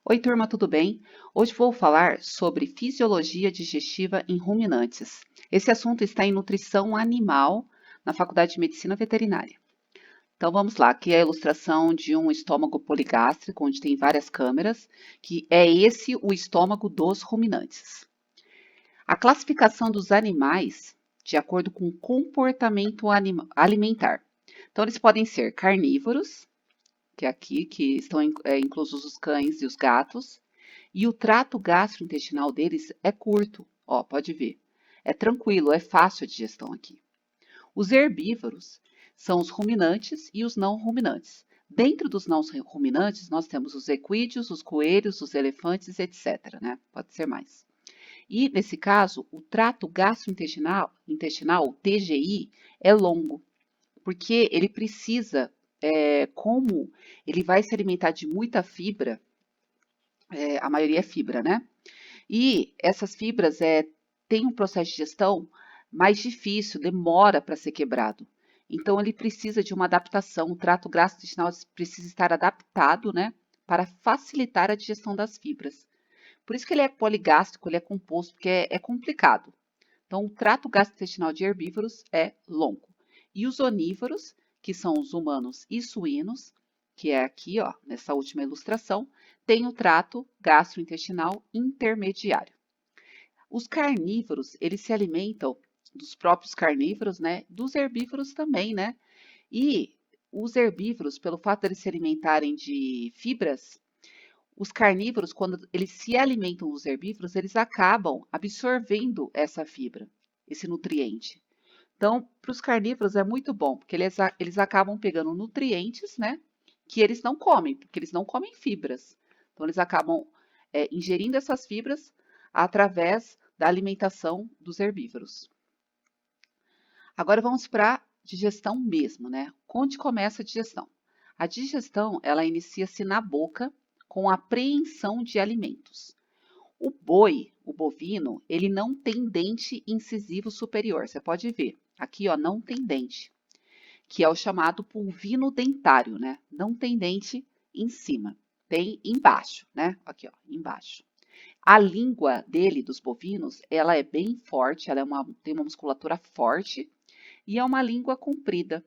Oi, turma, tudo bem? Hoje vou falar sobre fisiologia digestiva em ruminantes. Esse assunto está em nutrição animal na Faculdade de Medicina Veterinária. Então vamos lá, aqui é a ilustração de um estômago poligástrico, onde tem várias câmeras, que é esse o estômago dos ruminantes. A classificação dos animais de acordo com o comportamento alimentar. Então eles podem ser carnívoros, que é aqui, que estão inclusos os cães e os gatos. E o trato gastrointestinal deles é curto, ó, pode ver. É tranquilo, é fácil a digestão aqui. Os herbívoros são os ruminantes e os não ruminantes. Dentro dos não ruminantes, nós temos os equídeos, os coelhos, os elefantes, etc., né? Pode ser mais. E, nesse caso, o trato gastrointestinal, o TGI, é longo, porque ele precisa, como ele vai se alimentar de muita fibra, a maioria é fibra, né? E essas fibras têm um processo de digestão mais difícil, demora para ser quebrado. Então, ele precisa de uma adaptação, o trato gastrointestinal precisa estar adaptado, né, para facilitar a digestão das fibras. Por isso que ele é poligástrico, ele é composto, porque é complicado. Então, o trato gastrointestinal de herbívoros é longo. E os onívoros, que são os humanos e suínos, que é aqui, ó, nessa última ilustração, tem o trato gastrointestinal intermediário. Os carnívoros, eles se alimentam dos próprios carnívoros, né? Dos herbívoros também, né? E os herbívoros, pelo fato de eles se alimentarem de fibras, os carnívoros, quando eles se alimentam dos herbívoros, eles acabam absorvendo essa fibra, esse nutriente. Então, para os carnívoros é muito bom, porque eles acabam pegando nutrientes, né? Que eles não comem, porque eles não comem fibras. Então, eles acabam ingerindo essas fibras através da alimentação dos herbívoros. Agora vamos para a digestão mesmo, né? Onde começa a digestão? A digestão, ela inicia-se na boca com a apreensão de alimentos. O boi, o bovino, ele não tem dente incisivo superior. Você pode ver. Aqui, ó, não tem dente, que é o chamado pulvino dentário, né? Não tem dente em cima, tem embaixo, né? Aqui, ó, embaixo. A língua dele, dos bovinos, ela é bem forte, tem uma musculatura forte e é uma língua comprida.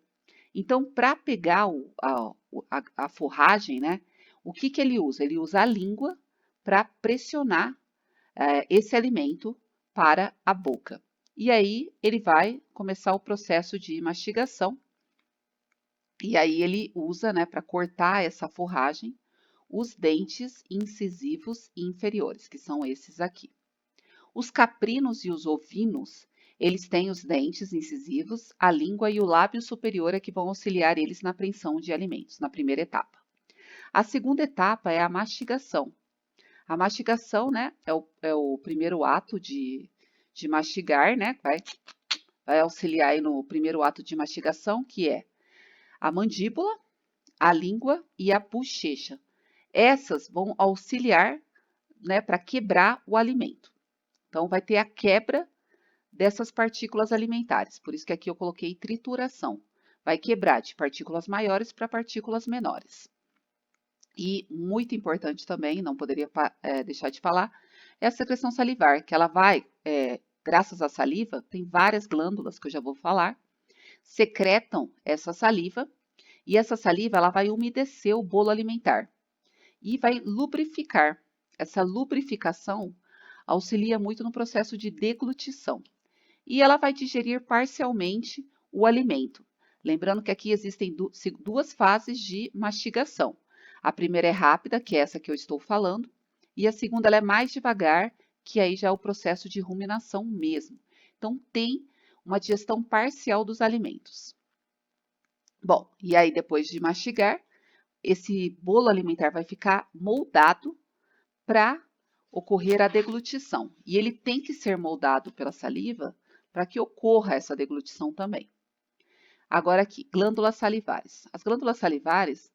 Então, para pegar a forragem, né? O que ele usa? Ele usa a língua para pressionar esse alimento para a boca. E aí ele vai começar o processo de mastigação. E aí ele usa, né, para cortar essa forragem, os dentes incisivos inferiores, que são esses aqui. Os caprinos e os ovinos, eles têm os dentes incisivos, a língua e o lábio superior é que vão auxiliar eles na apreensão de alimentos, na primeira etapa. A segunda etapa é a mastigação. A mastigação, né, é o primeiro ato de mastigar, né, vai auxiliar aí no primeiro ato de mastigação, que é a mandíbula, a língua e a bochecha. Essas vão auxiliar, né, para quebrar o alimento. Então, vai ter a quebra dessas partículas alimentares. Por isso que aqui eu coloquei trituração. Vai quebrar de partículas maiores para partículas menores. E muito importante também, não poderia deixar de falar, é a secreção salivar, que ela vai, graças à saliva, tem várias glândulas que eu já vou falar, secretam essa saliva, e essa saliva ela vai umedecer o bolo alimentar e vai lubrificar. Essa lubrificação auxilia muito no processo de deglutição. E ela vai digerir parcialmente o alimento. Lembrando que aqui existem duas fases de mastigação. A primeira é rápida, que é essa que eu estou falando, e a segunda ela é mais devagar, que aí já é o processo de ruminação mesmo. Então, tem uma digestão parcial dos alimentos. Bom, e aí depois de mastigar, esse bolo alimentar vai ficar moldado para ocorrer a deglutição. E ele tem que ser moldado pela saliva para que ocorra essa deglutição também. Agora aqui, glândulas salivares. As glândulas salivares,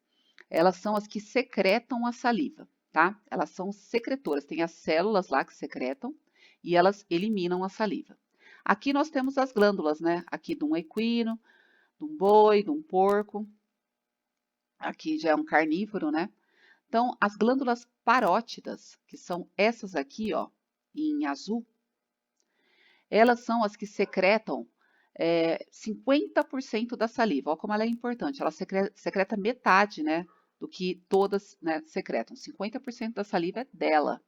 elas são as que secretam a saliva, tá? Elas são secretoras, tem as células lá que secretam e elas eliminam a saliva. Aqui nós temos as glândulas, né? Aqui de um equino, de um boi, de um porco. Aqui já é um carnívoro, né? Então, as glândulas parótidas, que são essas aqui, ó, em azul, elas são as que secretam 50% da saliva. Olha como ela é importante. Ela secreta metade, né, do que todas, né, secretam. 50% da saliva é dela.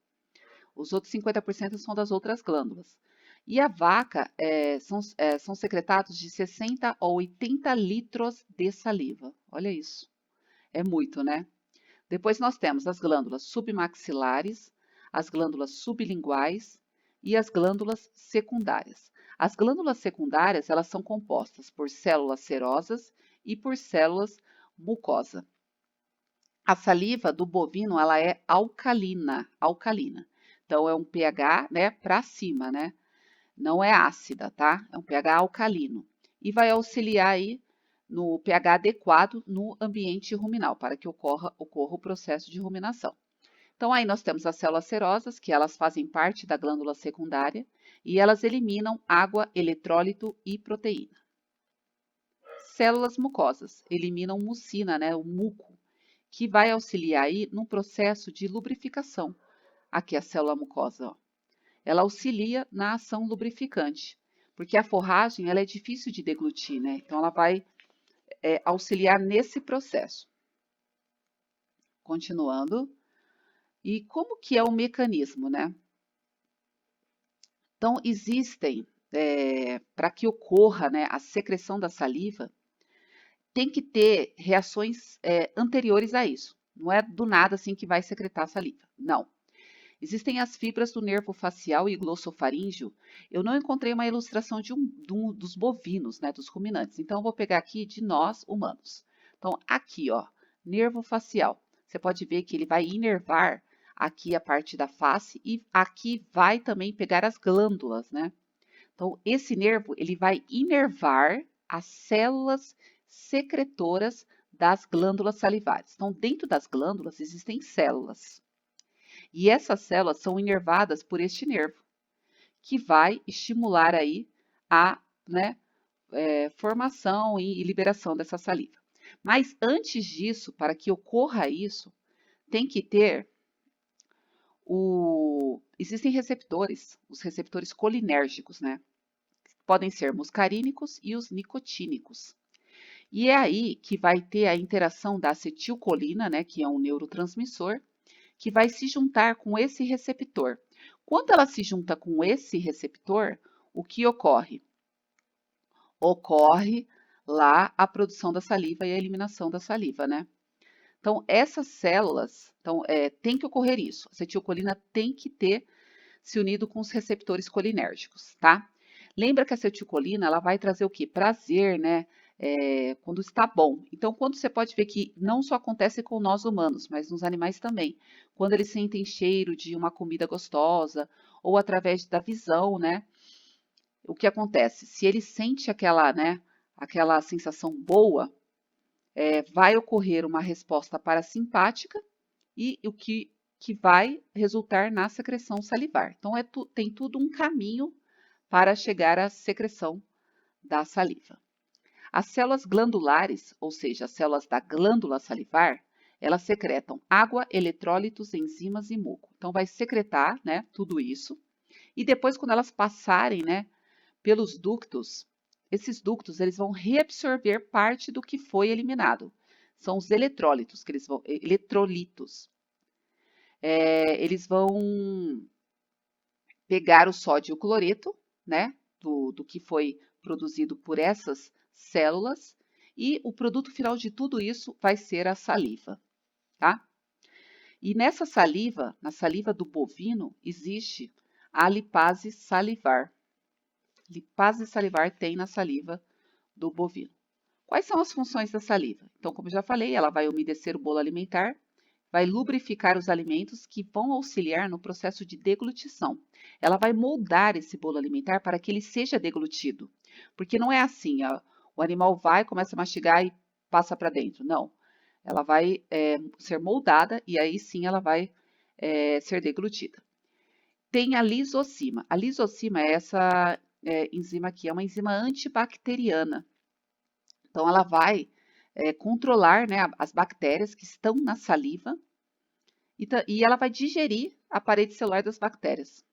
Os outros 50% são das outras glândulas. E a vaca são secretados de 60 a 80 litros de saliva. Olha isso. É muito, né? Depois nós temos as glândulas submaxilares, as glândulas sublinguais e as glândulas secundárias. As glândulas secundárias, elas são compostas por células serosas e por células mucosa. A saliva do bovino, ela é alcalina. Então, é um pH, né, para cima, né? Não é ácida, tá? É um pH alcalino. E vai auxiliar aí no pH adequado no ambiente ruminal, para que ocorra o processo de ruminação. Então, aí nós temos as células serosas, que elas fazem parte da glândula secundária, e elas eliminam água, eletrólito e proteína. Células mucosas eliminam mucina, né, o muco, que vai auxiliar aí no processo de lubrificação. Aqui a célula mucosa, ó. Ela auxilia na ação lubrificante, porque a forragem ela é difícil de deglutir, né? Então, ela vai auxiliar nesse processo. Continuando. E como que é o mecanismo, né? Então, existem, para que ocorra, né, a secreção da saliva, tem que ter reações anteriores a isso. Não é do nada assim que vai secretar a saliva. Não. Existem as fibras do nervo facial e glossofaríngeo. Eu não encontrei uma ilustração dos bovinos, né, dos ruminantes. Então, eu vou pegar aqui de nós, humanos. Então, aqui, ó, nervo facial. Você pode ver que ele vai inervar aqui a parte da face e aqui vai também pegar as glândulas, né? Então, esse nervo, ele vai inervar as células secretoras das glândulas salivares. Então, dentro das glândulas existem células. E essas células são inervadas por este nervo, que vai estimular aí a, né, formação e liberação dessa saliva. Mas antes disso, para que ocorra isso, tem que ter existem receptores, os receptores colinérgicos, né? Podem ser muscarínicos e os nicotínicos. E é aí que vai ter a interação da acetilcolina, né, que é um neurotransmissor, que vai se juntar com esse receptor. Quando ela se junta com esse receptor, o que ocorre? Ocorre lá a produção da saliva e a eliminação da saliva, né? Então, essas células, tem que ocorrer isso. A acetilcolina tem que ter se unido com os receptores colinérgicos, tá? Lembra que a acetilcolina, ela vai trazer o quê? Prazer, né? Quando está bom. Então, quando você pode ver que não só acontece com nós humanos, mas nos animais também. Quando eles sentem cheiro de uma comida gostosa, ou através da visão, né? O que acontece? Se ele sente aquela, né, aquela sensação boa, vai ocorrer uma resposta parasimpática e o que vai resultar na secreção salivar. Então, tem tudo um caminho para chegar à secreção da saliva. As células glandulares, ou seja, as células da glândula salivar, elas secretam água, eletrólitos, enzimas e muco. Então, vai secretar, né, tudo isso. E depois, quando elas passarem, né, pelos ductos, esses ductos eles vão reabsorver parte do que foi eliminado. São os eletrólitos, eletrolitos. Eles vão pegar o sódio e o cloreto, né, do que foi produzido por essas células, e o produto final de tudo isso vai ser a saliva, tá? E nessa saliva, na saliva do bovino, existe a lipase salivar. Lipase salivar tem na saliva do bovino. Quais são as funções da saliva? Então, como eu já falei, ela vai umedecer o bolo alimentar, vai lubrificar os alimentos que vão auxiliar no processo de deglutição. Ela vai moldar esse bolo alimentar para que ele seja deglutido. Porque não é assim, ó, o animal vai, começa a mastigar e passa para dentro. Não. Ela vai ser moldada e aí sim ela vai ser deglutida. Tem a lisocima. A lisocima é essa enzima aqui, é uma enzima antibacteriana. Então, ela vai controlar, né, as bactérias que estão na saliva e ela vai digerir a parede celular das bactérias,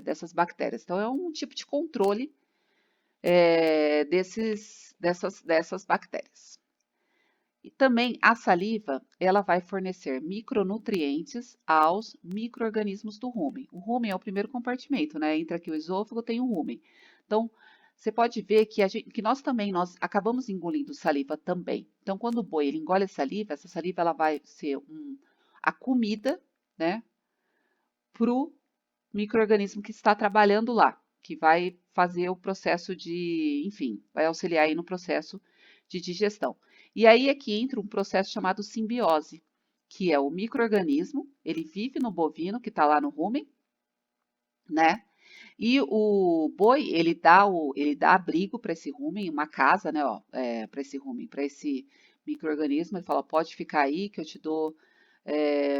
dessas bactérias. Então, é um tipo de controle dessas bactérias. E também a saliva, ela vai fornecer micronutrientes aos micro-organismos do rumen. O rumen é o primeiro compartimento, né? Entre aqui o esôfago tem o rumen. Então, você pode ver que nós acabamos engolindo saliva também. Então, quando o boi ele engole a saliva, essa saliva ela vai ser a comida, né? Para o micro-organismo que está trabalhando lá, que vai fazer o processo enfim, vai auxiliar aí no processo de digestão. E aí é que entra um processo chamado simbiose, que é o micro-organismo, ele vive no bovino que está lá no rumen, né? E o boi, ele dá abrigo para esse rumen, uma casa, né, para esse rumen, para esse micro-organismo, ele fala, pode ficar aí que eu te dou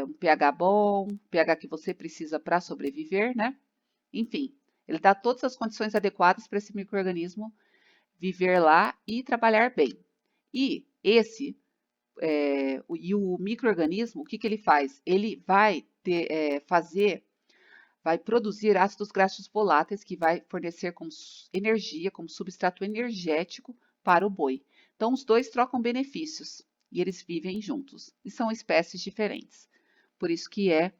um pH bom, pH que você precisa para sobreviver, né? Enfim, ele dá todas as condições adequadas para esse micro-organismo viver lá e trabalhar bem. E o micro-organismo, o que ele faz? Ele vai vai produzir ácidos graxos voláteis que vai fornecer como energia, como substrato energético para o boi. Então, os dois trocam benefícios e eles vivem juntos e são espécies diferentes. Por isso que é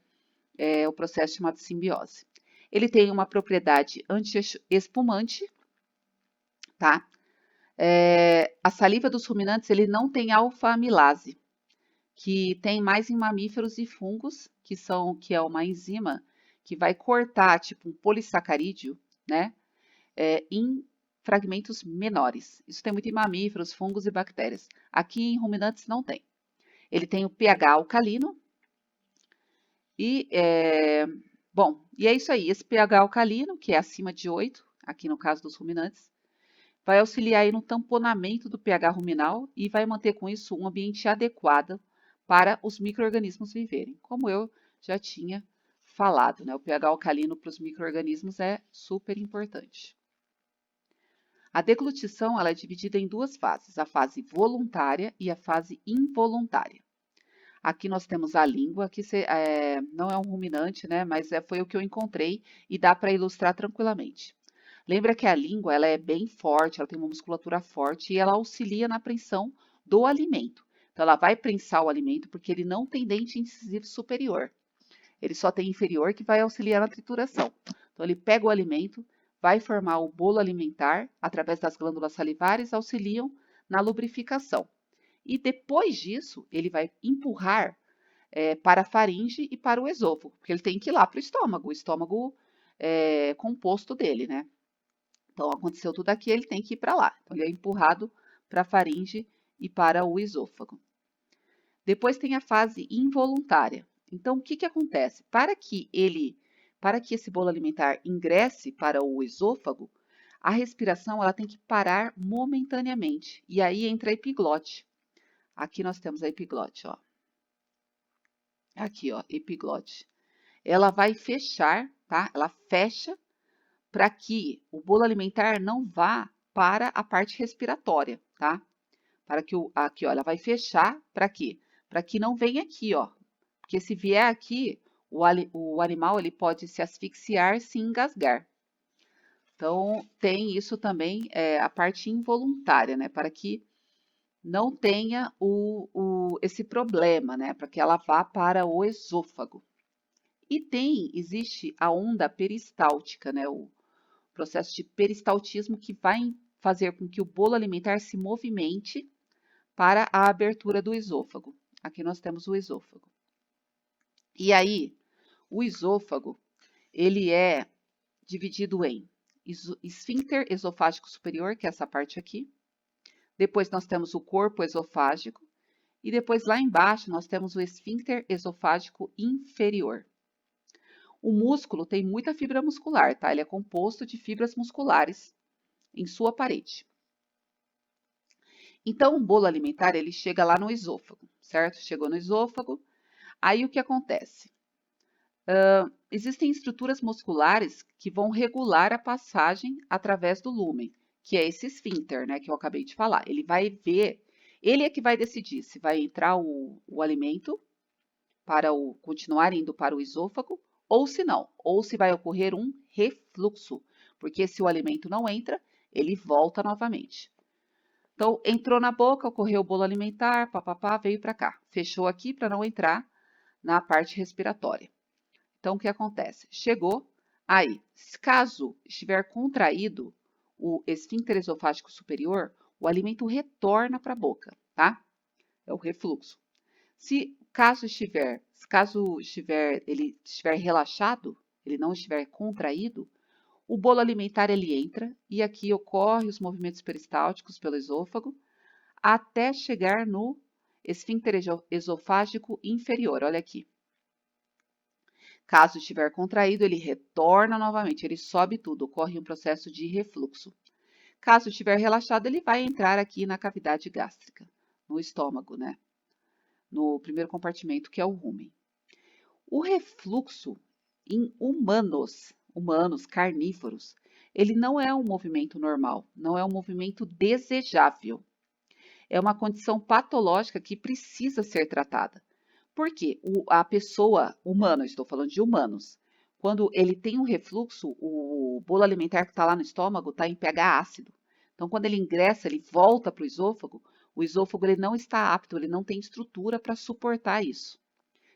o processo chamado simbiose. Ele tem uma propriedade anti-espumante, tá? A saliva dos ruminantes, ele não tem alfa-amilase, que tem mais em mamíferos e fungos, que é uma enzima que vai cortar, tipo um polissacarídeo, né? Em fragmentos menores. Isso tem muito em mamíferos, fungos e bactérias. Aqui em ruminantes não tem. Ele tem o pH alcalino e bom, e é isso aí. Esse pH alcalino, que é acima de 8, aqui no caso dos ruminantes, vai auxiliar aí no tamponamento do pH ruminal e vai manter com isso um ambiente adequado para os micro-organismos viverem. Como eu já tinha falado, né? O pH alcalino para os micro-organismos é super importante. A deglutição ela é dividida em duas fases, a fase voluntária e a fase involuntária. Aqui nós temos a língua, que não é um ruminante, né, mas foi o que eu encontrei e dá para ilustrar tranquilamente. Lembra que a língua ela é bem forte, ela tem uma musculatura forte e ela auxilia na apreensão do alimento. Então, ela vai prensar o alimento porque ele não tem dente incisivo superior. Ele só tem inferior que vai auxiliar na trituração. Então, ele pega o alimento, vai formar o bolo alimentar, através das glândulas salivares, auxiliam na lubrificação. E depois disso, ele vai empurrar para a faringe e para o esôfago, porque ele tem que ir lá para o estômago composto dele, né? Então, aconteceu tudo aqui, ele tem que ir para lá. Então, ele é empurrado para a faringe e para o esôfago. Depois tem a fase involuntária. Então, o que acontece? Para que esse bolo alimentar ingresse para o esôfago, a respiração ela tem que parar momentaneamente. E aí entra a epiglote. Aqui nós temos a epiglote, ó. Aqui, ó, epiglote. Ela vai fechar, tá? Ela fecha para que o bolo alimentar não vá para a parte respiratória, tá? Para que aqui, ó, ela vai fechar para quê? Para que não venha aqui, ó. Porque se vier aqui, o animal ele pode se asfixiar, se engasgar. Então, tem isso também, a parte involuntária, né? Para que não tenha esse problema, né? Para que ela vá para o esôfago. E existe a onda peristáltica, né? O processo de peristaltismo que vai fazer com que o bolo alimentar se movimente para a abertura do esôfago. Aqui nós temos o esôfago. E aí, o esôfago, ele é dividido em esfíncter esofágico superior, que é essa parte aqui. Depois nós temos o corpo esofágico. E depois lá embaixo nós temos o esfíncter esofágico inferior. O músculo tem muita fibra muscular, tá? Ele é composto de fibras musculares em sua parede. Então, o bolo alimentar, ele chega lá no esôfago, certo? Chegou no esôfago. Aí, o que acontece? Existem estruturas musculares que vão regular a passagem através do lúmen, que é esse esfíncter, né, que eu acabei de falar. Ele vai ver, ele é que vai decidir se vai entrar o alimento para continuar indo para o esôfago, ou se não, ou se vai ocorrer um refluxo, porque se o alimento não entra, ele volta novamente. Então, entrou na boca, ocorreu o bolo alimentar, papapá, veio para cá. Fechou aqui para não entrar na parte respiratória. Então, o que acontece? Chegou, aí, caso estiver contraído o esfíncter esofágico superior, o alimento retorna para a boca, tá? É o refluxo. Caso ele estiver relaxado, ele não estiver contraído, o bolo alimentar ele entra e aqui ocorre os movimentos peristálticos pelo esôfago até chegar no esfíncter esofágico inferior. Olha aqui. Caso estiver contraído, ele retorna novamente, ele sobe tudo, ocorre um processo de refluxo. Caso estiver relaxado, ele vai entrar aqui na cavidade gástrica, no estômago, né? No primeiro compartimento, que é o rumen. O refluxo em humanos carnívoros, ele não é um movimento normal, não é um movimento desejável. É uma condição patológica que precisa ser tratada. Por quê? A pessoa humana, estou falando de humanos, quando ele tem um refluxo, o bolo alimentar que está lá no estômago está em pH ácido. Então, quando ele ingressa, ele volta para o esôfago ele não está apto, ele não tem estrutura para suportar isso.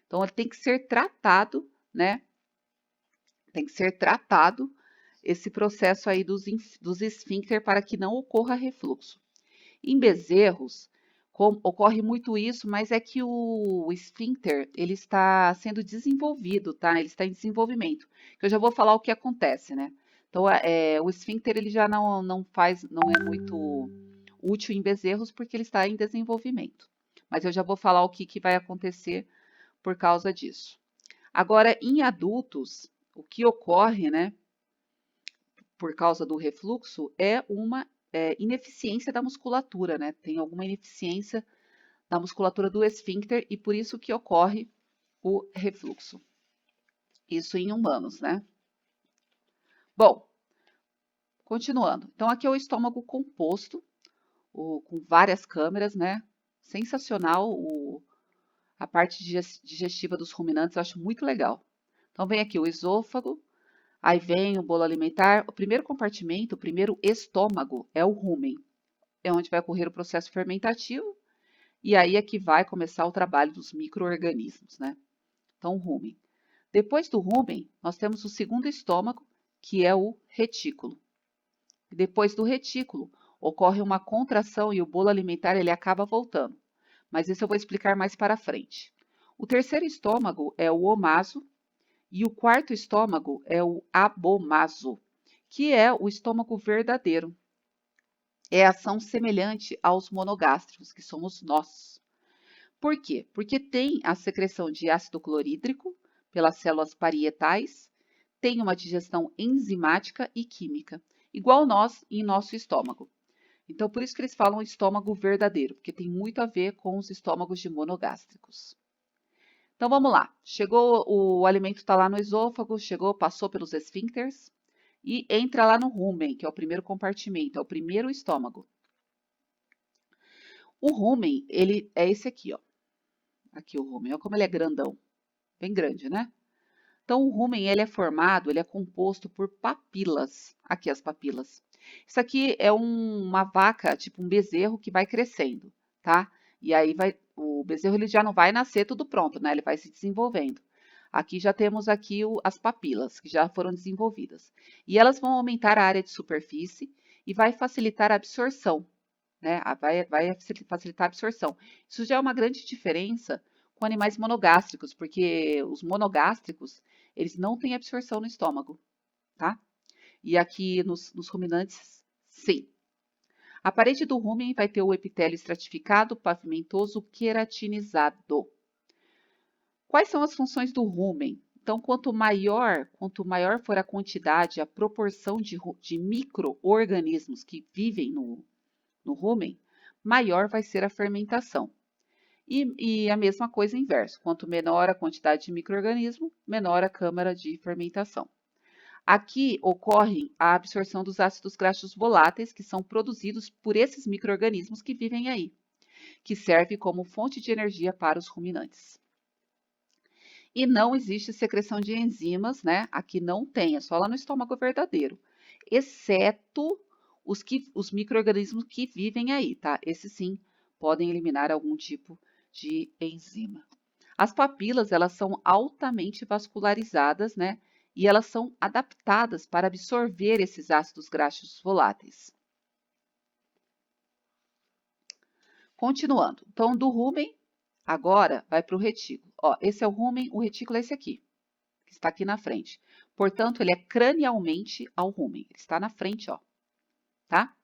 Então, ele tem que ser tratado, né? Tem que ser tratado esse processo aí dos esfíncter para que não ocorra refluxo. Em bezerros, ocorre muito isso, mas é que o esfíncter ele está sendo desenvolvido, tá? Ele está em desenvolvimento. Que eu já vou falar o que acontece, né? Então, o esfíncter ele já não é muito útil em bezerros porque ele está em desenvolvimento. Mas eu já vou falar o que vai acontecer por causa disso. Agora, em adultos, o que ocorre, né, por causa do refluxo, é uma ineficiência da musculatura, né? Tem alguma ineficiência da musculatura do esfíncter e por isso que ocorre o refluxo. Isso em humanos, né? Bom, continuando. Então, aqui é o estômago composto, com várias câmeras, né? Sensacional a parte digestiva dos ruminantes, eu acho muito legal. Então, vem aqui o esôfago, aí vem o bolo alimentar. O primeiro compartimento, o primeiro estômago, é o rumen. É onde vai ocorrer o processo fermentativo. E aí é que vai começar o trabalho dos micro-organismos, né? Então, o rumen. Depois do rumen, nós temos o segundo estômago, que é o retículo. E depois do retículo, ocorre uma contração e o bolo alimentar ele acaba voltando. Mas isso eu vou explicar mais para frente. O terceiro estômago é o omaso e o quarto estômago é o abomaso, que é o estômago verdadeiro. É ação semelhante aos monogástricos, que somos nós. Por quê? Porque tem a secreção de ácido clorídrico pelas células parietais, tem uma digestão enzimática e química, igual nós em nosso estômago. Então, por isso que eles falam estômago verdadeiro, porque tem muito a ver com os estômagos de monogástricos. Então, vamos lá. Chegou, o alimento está lá no esôfago, chegou, passou pelos esfíncteres e entra lá no rumen, que é o primeiro compartimento, é o primeiro estômago. O rumen, ele é esse aqui, ó. Aqui o rumen, olha como ele é grandão, bem grande, né? Então, o rumen, ele é formado, ele é composto por papilas. Aqui as papilas. Isso aqui é uma vaca, tipo um bezerro que vai crescendo, tá? E aí o bezerro ele já não vai nascer tudo pronto, né? Ele vai se desenvolvendo. Aqui já temos aqui as papilas, que já foram desenvolvidas. E elas vão aumentar a área de superfície e vai facilitar a absorção, né? Vai facilitar a absorção. Isso já é uma grande diferença com animais monogástricos, porque os monogástricos, eles não têm absorção no estômago, tá? E aqui nos ruminantes, sim. A parede do rumen vai ter o epitélio estratificado, pavimentoso, queratinizado. Quais são as funções do rumen? Então, quanto maior for a quantidade, a proporção de micro-organismos que vivem no rumen, maior vai ser a fermentação. E a mesma coisa inverso, quanto menor a quantidade de micro-organismo, menor a câmara de fermentação. Aqui ocorre a absorção dos ácidos graxos voláteis, que são produzidos por esses micro-organismos que vivem aí, que serve como fonte de energia para os ruminantes. E não existe secreção de enzimas, né? Aqui não tem, é só lá no estômago verdadeiro, exceto os micro-organismos que vivem aí, tá? Esses sim podem eliminar algum tipo de enzima. As papilas, elas são altamente vascularizadas, né? E elas são adaptadas para absorver esses ácidos graxos voláteis. Continuando, então do rumen, agora vai para o retículo. Ó, esse é o rumen, o retículo é esse aqui, que está aqui na frente. Portanto, ele é cranialmente ao rumen, ele está na frente, ó, tá?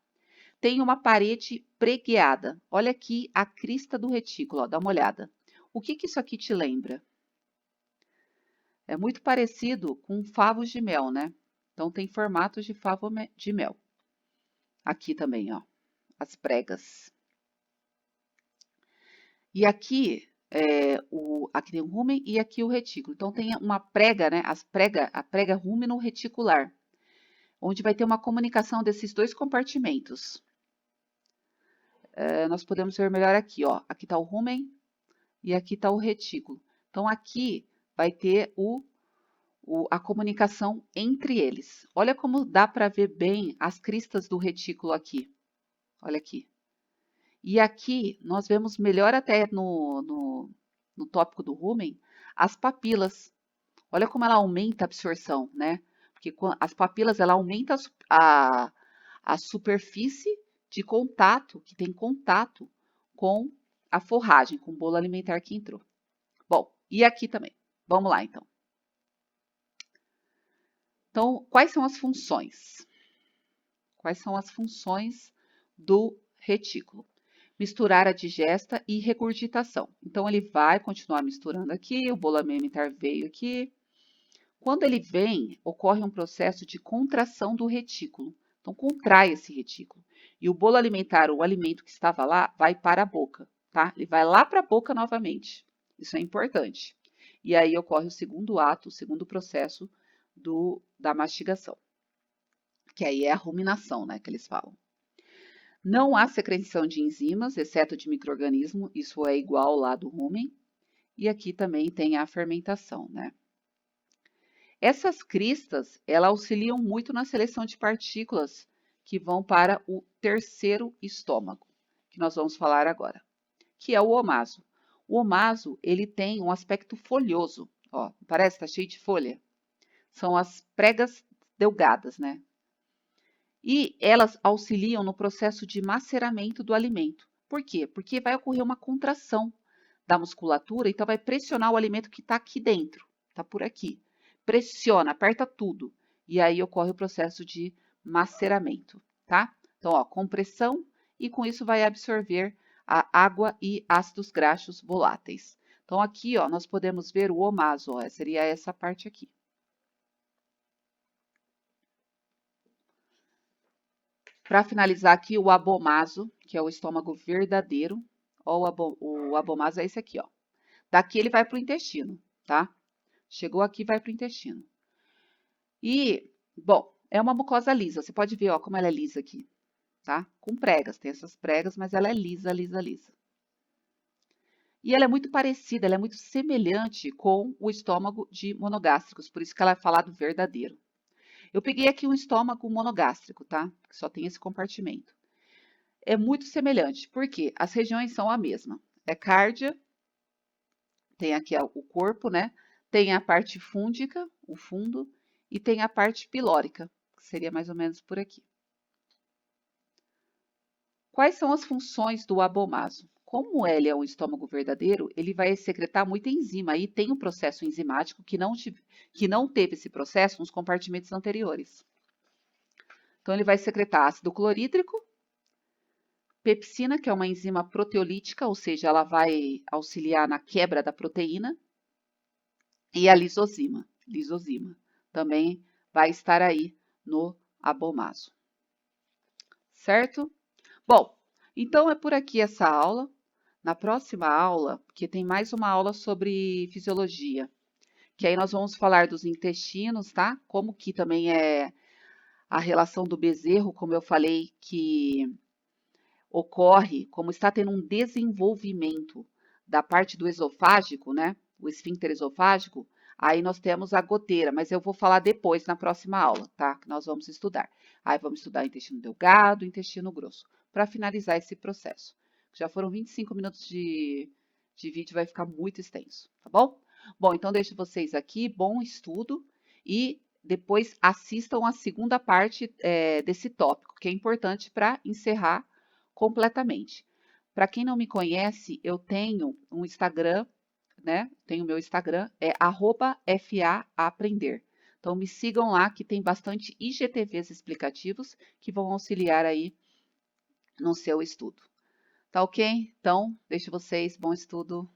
Tem uma parede pregueada. Olha aqui a crista do retículo, ó, dá uma olhada. O que isso aqui te lembra? É muito parecido com favos de mel, né? Então, tem formatos de favo de mel. Aqui também, ó, as pregas. E aqui, aqui tem o rumen e aqui o retículo. Então, tem uma prega, né? A prega rúmeno reticular, onde vai ter uma comunicação desses dois compartimentos. Nós podemos ver melhor aqui, ó. Aqui está o rumen e aqui está o retículo. Então, aqui vai ter a comunicação entre eles. Olha como dá para ver bem as cristas do retículo aqui. Olha aqui. E aqui nós vemos melhor até no tópico do rumen, as papilas. Olha como ela aumenta a absorção, né? Porque as papilas, ela aumenta a superfície de contato, que tem contato com a forragem, com o bolo alimentar que entrou. Bom, e aqui também. Vamos lá, então. Então, quais são as funções? Quais são as funções do retículo? Misturar a digesta e regurgitação. Então, ele vai continuar misturando aqui, o bolo alimentar veio aqui. Quando ele vem, ocorre um processo de contração do retículo. Então, contrai esse retículo. E o bolo alimentar, o alimento que estava lá, vai para a boca, tá? Ele vai lá para a boca novamente. Isso é importante. E aí ocorre o segundo ato, o segundo processo da mastigação, que aí é a ruminação, né, que eles falam. Não há secreção de enzimas, exceto de micro-organismo, isso é igual lá do rumen. E aqui também tem a fermentação, né? Essas cristas, elas auxiliam muito na seleção de partículas que vão para o terceiro estômago, que nós vamos falar agora, que é o omaso. O omaso, ele tem um aspecto folhoso, ó, parece que tá cheio de folha. São as pregas delgadas, né? E elas auxiliam no processo de maceramento do alimento. Por quê? Porque vai ocorrer uma contração da musculatura, então vai pressionar o alimento que está aqui dentro, está por aqui. Pressiona, aperta tudo. E aí ocorre o processo de maceramento, tá? Então, ó, compressão e com isso vai absorver a água e ácidos graxos voláteis. Então, aqui, ó, nós podemos ver o omaso, ó, seria essa parte aqui. Para finalizar aqui, o abomaso, que é o estômago verdadeiro. Ó, o abomaso é esse aqui, ó. Daqui ele vai para o intestino, tá? Chegou aqui, vai para o intestino. E, bom, é uma mucosa lisa. Você pode ver, ó, como ela é lisa aqui, tá? Com pregas, tem essas pregas, mas ela é lisa, lisa, lisa. E ela é muito parecida, ela é muito semelhante com o estômago de monogástricos, por isso que ela é falado verdadeiro. Eu peguei aqui um estômago monogástrico, tá? Que só tem esse compartimento. É muito semelhante, porque as regiões são a mesma. É cárdia, tem aqui o corpo, né? Tem a parte fúndica, o fundo, e tem a parte pilórica, que seria mais ou menos por aqui. Quais são as funções do abomaso? Como ele é um estômago verdadeiro, ele vai secretar muita enzima. Aí tem um processo enzimático que não teve esse processo nos compartimentos anteriores. Então, ele vai secretar ácido clorídrico, pepsina, que é uma enzima proteolítica, ou seja, ela vai auxiliar na quebra da proteína, e a lisozima também vai estar aí no abomaso. Certo? Bom, então é por aqui essa aula. Na próxima aula, que tem mais uma aula sobre fisiologia, que aí nós vamos falar dos intestinos, tá? Como que também é a relação do bezerro, como eu falei, que ocorre, como está tendo um desenvolvimento da parte do esofágico, né? o esfíncter esofágico, aí nós temos a goteira, mas eu vou falar depois na próxima aula, tá? Que nós vamos estudar. Aí vamos estudar intestino delgado, intestino grosso, para finalizar esse processo. Já foram 25 minutos de vídeo, vai ficar muito extenso, tá bom? Bom, então deixo vocês aqui, bom estudo e depois assistam a segunda parte desse tópico, que é importante para encerrar completamente. Para quem não me conhece, eu tenho um Instagram, né? Tenho meu Instagram, é @faaprender. Então me sigam lá que tem bastante IGTVs explicativos que vão auxiliar aí no seu estudo. Tá ok? Então, deixo vocês, bom estudo.